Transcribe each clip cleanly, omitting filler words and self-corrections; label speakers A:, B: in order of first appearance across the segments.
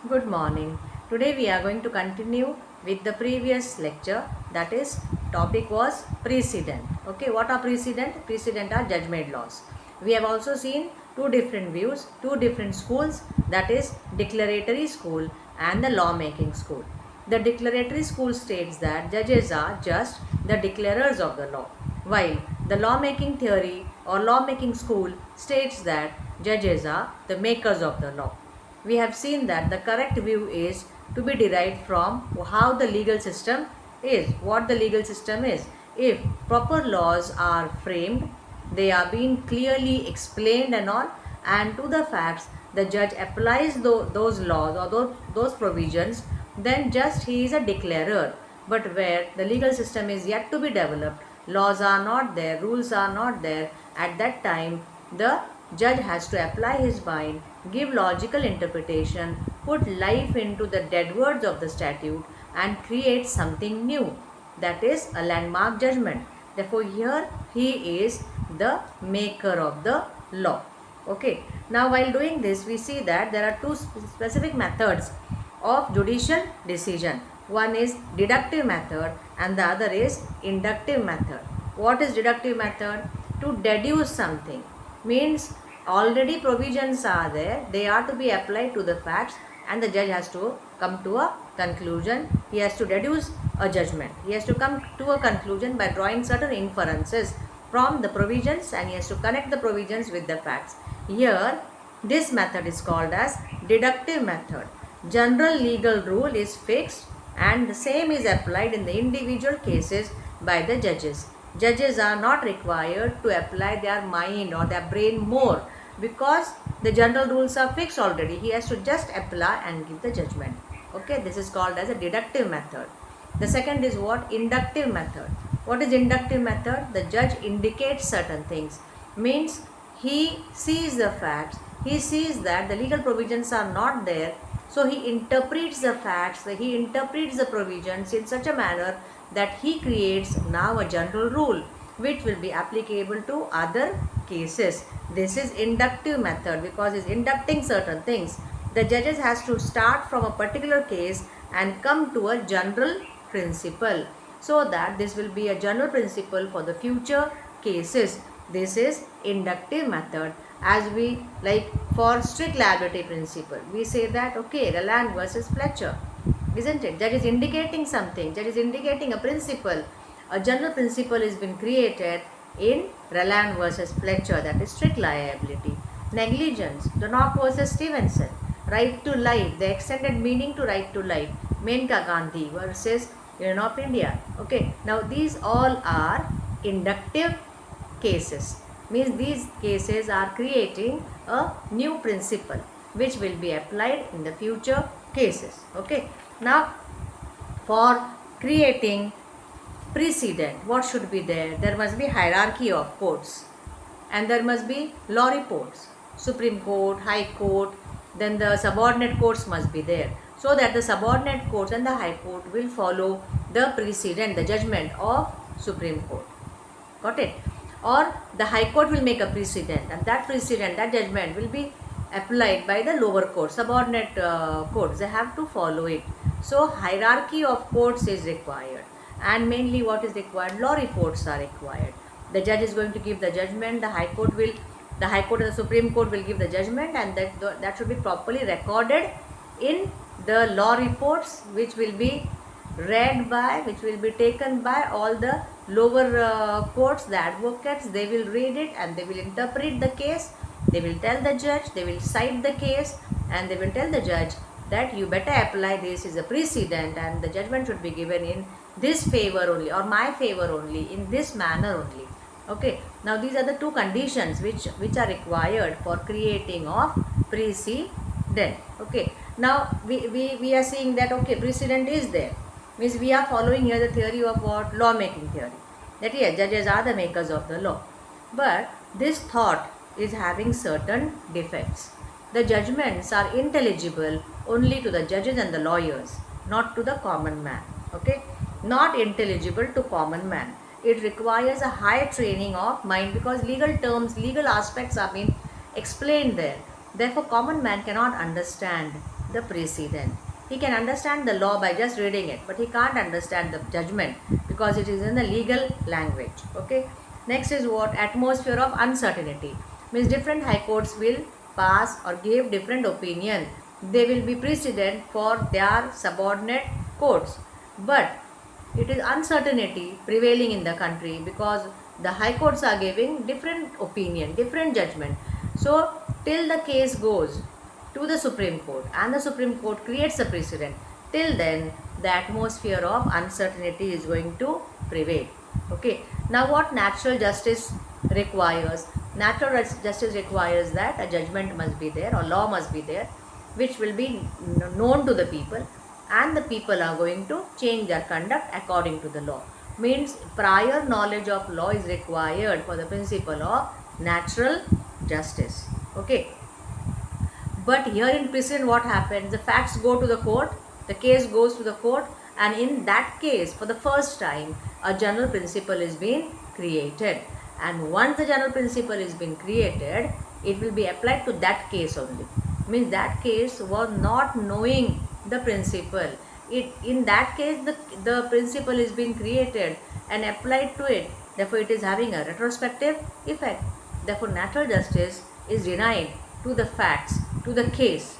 A: Good morning. Today we are going to continue with the previous lecture, that is topic was precedent. Okay, what are precedent? Precedent are judge-made laws. We have also seen two different views, two different schools, that is declaratory school and the law-making school. The declaratory school states that judges are just the declarers of the law, while the law-making theory or law-making school states that judges are the makers of the law. We have seen that the correct view is to be derived from how the legal system is, what the legal system is. If proper laws are framed, they are being clearly explained and all, and to the facts, the judge applies those laws or those provisions, then just he is a declarer. But where the legal system is yet to be developed, laws are not there, rules are not there, at that time the judge has to apply his mind, give logical interpretation, put life into the dead words of the statute and create something new. That is a landmark judgment. Therefore, here he is the maker of the law. Okay. Now, while doing this, we see that there are two specific methods of judicial decision. One is deductive method and the other is inductive method. What is deductive method? To deduce something means already provisions are there, they are to be applied to the facts and the judge has to come to a conclusion. He has to deduce a judgment. He has to come to a conclusion by drawing certain inferences from the provisions and he has to connect the provisions with the facts. Here, this method is called as deductive method. General legal rule is fixed and the same is applied in the individual cases by the judges. Judges are not required to apply their mind or their brain more because the general rules are fixed already. He has to just apply and give the judgment. Okay, this is called as a deductive method. The second is what? Inductive method. What is inductive method? The judge indicates certain things. Means he sees the facts. He sees that the legal provisions are not there. So he interprets the facts, he interprets the provisions in such a manner that he creates now a general rule which will be applicable to other cases. This is inductive method because he is inducting certain things. The judges has to start from a particular case and come to a general principle so that this will be a general principle for the future cases. This is inductive method. As we like for strict liability principle, we say that okay, Rowland versus Fletcher, isn't it? Judge is indicating something, judge is indicating a principle. A general principle has been created in Rowland versus Fletcher, that is strict liability. Negligence, Donok versus Stevenson. Right to life, the extended meaning to right to life, Menka Gandhi versus Union of India. Okay, now these all are inductive cases. Means these cases are creating a new principle which will be applied in the future cases. Okay. Now, for creating precedent, what should be there? There must be hierarchy of courts and there must be law reports. Supreme Court, High Court, then the subordinate courts must be there. So that the subordinate courts and the High Court will follow the precedent, the judgment of Supreme Court. Got it? Or the High Court will make a precedent and that precedent, that judgment will be applied by the lower court, subordinate courts. They have to follow it. So hierarchy of courts is required and mainly what is required? Law reports are required. The judge is going to give the judgment, the High Court and the Supreme Court will give the judgment and that should be properly recorded in the law reports which will be read by, which will be taken by all the lower courts, the advocates. They will read it and they will interpret the case. They will tell the judge, they will cite the case and they will tell the judge that you better apply this is a precedent and the judgment should be given in this favor only or my favor only, in this manner only. Okay. Now these are the two conditions which are required for creating of precedent. Okay. Now we are seeing that okay, precedent is there. Means we are following here the theory of what? Lawmaking theory. That yes, judges are the makers of the law. But this thought is having certain defects. The judgments are intelligible only to the judges and the lawyers, not to the common man. Okay? Not intelligible to common man. It requires a high training of mind because legal terms, legal aspects are being explained there. Therefore, common man cannot understand the precedent. He can understand the law by just reading it, but he can't understand the judgment because it is in the legal language. Okay. Next is what? Atmosphere of uncertainty. Means different high courts will pass or give different opinion. They will be precedent for their subordinate courts. But it is uncertainty prevailing in the country because the high courts are giving different opinion, different judgment. So till the case goes to the Supreme Court and the Supreme Court creates a precedent, till then the atmosphere of uncertainty is going to prevail. Okay. Now what natural justice requires? Natural justice requires that a judgment must be there or law must be there which will be known to the people, and the people are going to change their conduct according to the law. Means prior knowledge of law is required for the principle of natural justice. Okay. But here in precedent what happens? The facts go to the court, the case goes to the court, and in that case for the first time a general principle is being created, and once the general principle is being created it will be applied to that case only. Means that case was not knowing the principle. In that case the principle is being created and applied to it, therefore it is having a retrospective effect. Therefore natural justice is denied to the facts, to the case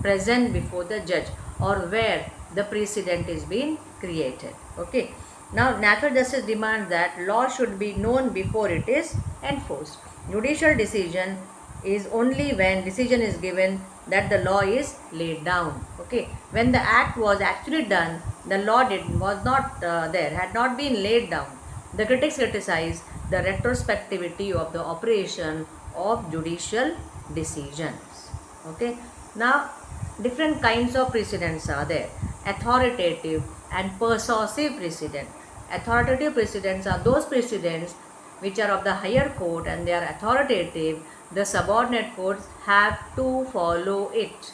A: present before the judge or where the precedent is being created. Okay. Now natural justice demands that law should be known before it is enforced. Judicial decision is only when decision is given that the law is laid down. Okay. When the act was actually done, the law was not there, had not been laid down. The critics criticize the retrospectivity of the operation of judicial decisions. Okay. Now different kinds of precedents are there. Authoritative and persuasive precedent. Authoritative precedents are those precedents which are of the higher court and they are authoritative. The subordinate courts have to follow it.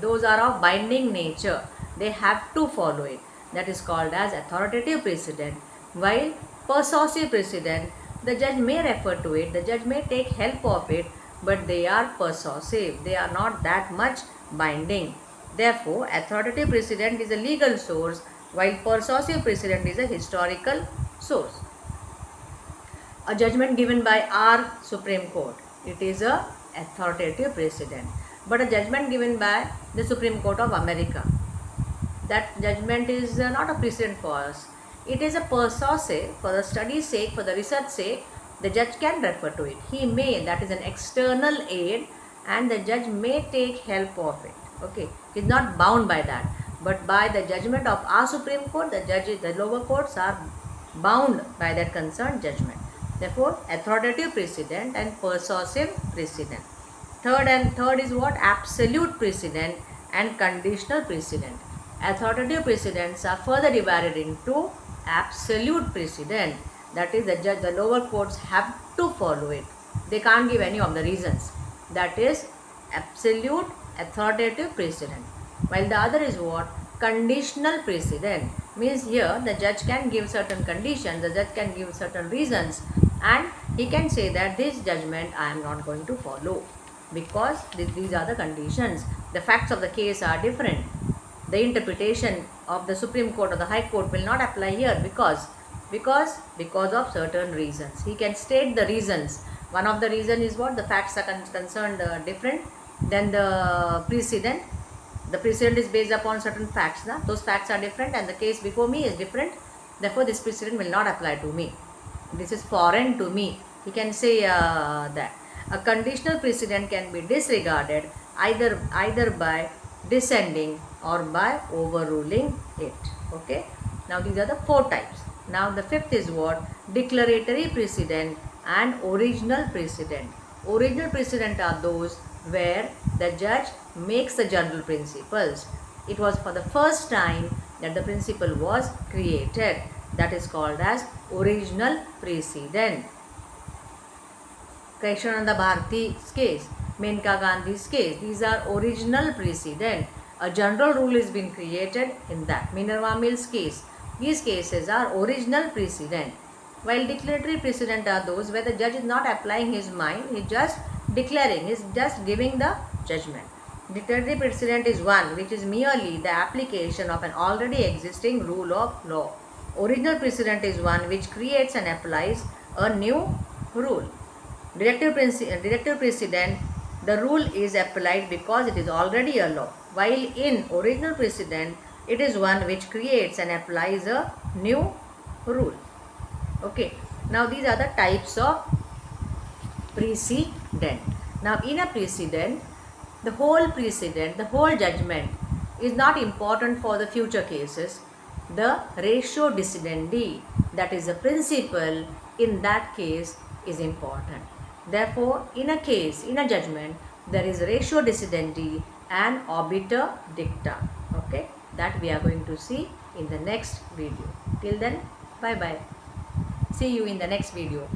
A: Those are of binding nature. They have to follow it. That is called as authoritative precedent. While persuasive precedent, the judge may refer to it, the judge may take help of it, but they are persuasive. They are not that much binding. Therefore, authoritative precedent is a legal source, while persuasive precedent is a historical source. A judgment given by our Supreme Court, it is a authoritative precedent. But a judgment given by the Supreme Court of America, that judgment is not a precedent for us. It is a persuasive, for the study's sake, for the research sake, the judge can refer to it. He may, that is an external aid, and the judge may take help of it. Okay, he is not bound by that. But by the judgment of our Supreme Court, the judges, the lower courts are bound by that concerned judgment. Therefore, authoritative precedent and persuasive precedent. Third is what? Absolute precedent and conditional precedent. Authoritative precedents are further divided into absolute precedent. That is, the lower courts have to follow it. They can't give any of the reasons. That is absolute authoritative precedent. While the other is what? Conditional precedent. Means here the judge can give certain conditions, the judge can give certain reasons, and he can say that this judgment I am not going to follow because these are the conditions. The facts of the case are different. The interpretation of the Supreme Court or the High Court will not apply here because of certain reasons. He can state the reasons. One of the reason is what? The facts are concerned different than the precedent. The precedent is based upon certain facts. Those facts are different and the case before me is different. Therefore, this precedent will not apply to me. This is foreign to me. He can say that. A conditional precedent can be disregarded either by descending or by overruling it. Okay. Now these are the four types. Now the fifth is what? Declaratory precedent and original precedent. Original precedent are those where the judge makes the general principles. It was for the first time that the principle was created. That is called as original precedent. Krishnananda Bharati's case, Menka Gandhi's case, these are original precedent. A general rule is being created in that. Minerva Mill's case, these cases are original precedent. While declaratory precedent are those where the judge is not applying his mind, he is just declaring, he is just giving the judgment. Dictatorial precedent is one which is merely the application of an already existing rule of law. Original precedent is one which creates and applies a new rule. Directive precedent, the rule is applied because it is already a law, while in original precedent, it is one which creates and applies a new rule. Okay, now these are the types of precedent. Now in a precedent, the whole judgment is not important for the future cases. The ratio decidendi, that is the principle in that case, is important. Therefore, in a judgment, there is ratio decidendi and obiter dicta. Okay, that we are going to see in the next video. Till then, bye bye. See you in the next video.